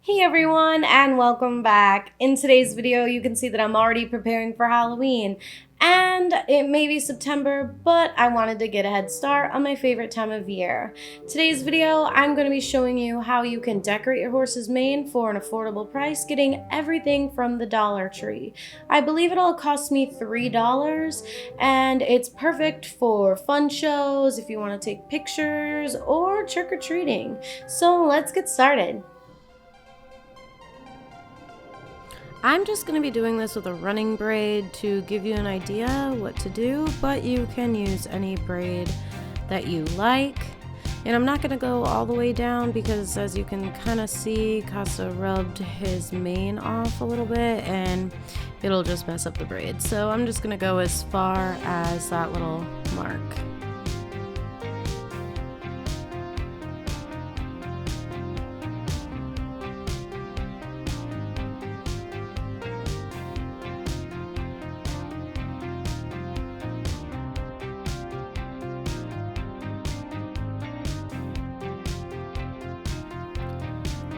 Hey everyone, and welcome back. In today's video you can see that I'm already preparing for Halloween, and it may be September, but I wanted to get a head start on my favorite time of year. Today's video I'm going to be showing you how you can decorate your horse's mane for an affordable price, getting everything from the Dollar Tree. I believe it all cost me $3, and it's perfect for fun shows, if you want to take pictures, or trick-or-treating. So let's get started. I'm just going to be doing this with a running braid to give you an idea what to do, but you can use any braid that you like. And I'm not going to go all the way down because, as you can kind of see, Casa rubbed his mane off a little bit and it'll just mess up the braid. So I'm just going to go as far as that little mark.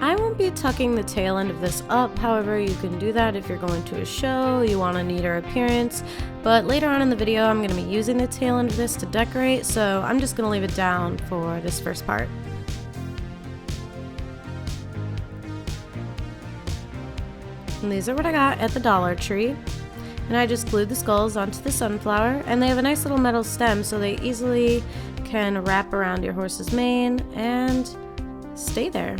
I won't be tucking the tail end of this up, however you can do that if you're going to a show, you want a neater appearance, but later on in the video I'm going to be using the tail end of this to decorate, so I'm just going to leave it down for this first part. And these are what I got at the Dollar Tree, and I just glued the skulls onto the sunflower, and they have a nice little metal stem so they easily can wrap around your horse's mane and stay there.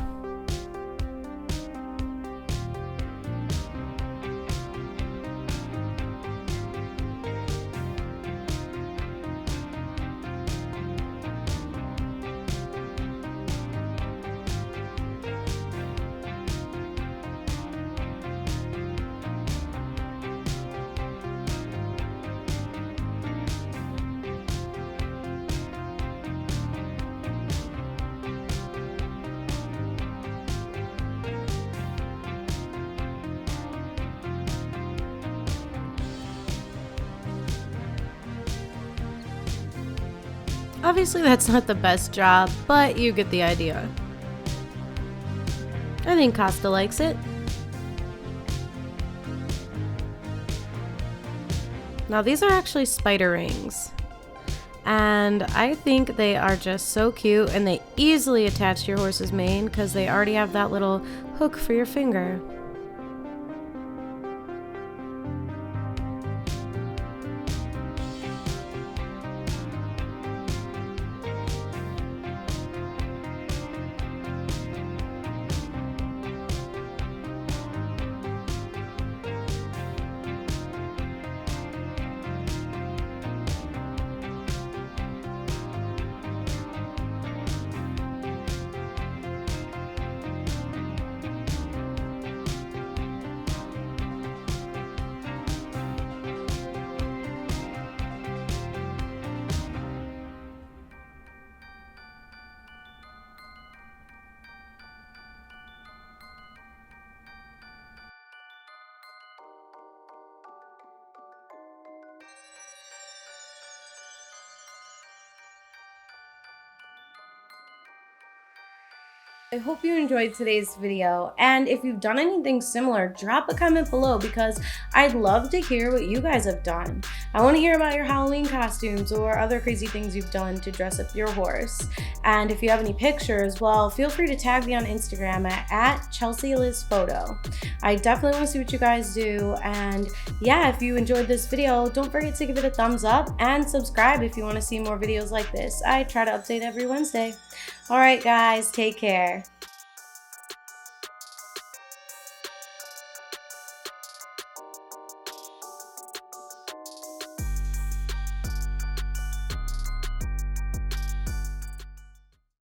Obviously that's not the best job, but you get the idea. I think Costa likes it. Now these are actually spider rings, and I think they are just so cute, and they easily attach to your horse's mane because they already have that little hook for your finger. I hope you enjoyed today's video, and if you've done anything similar, drop a comment below because I'd love to hear what you guys have done. I want to hear about your Halloween costumes or other crazy things you've done to dress up your horse. And if you have any pictures, well, feel free to tag me on Instagram at ChelseaLizPhoto. I definitely want to see what you guys do, and yeah, if you enjoyed this video, don't forget to give it a thumbs up and subscribe if you want to see more videos like this. I try to update every Wednesday. Alright guys, take care.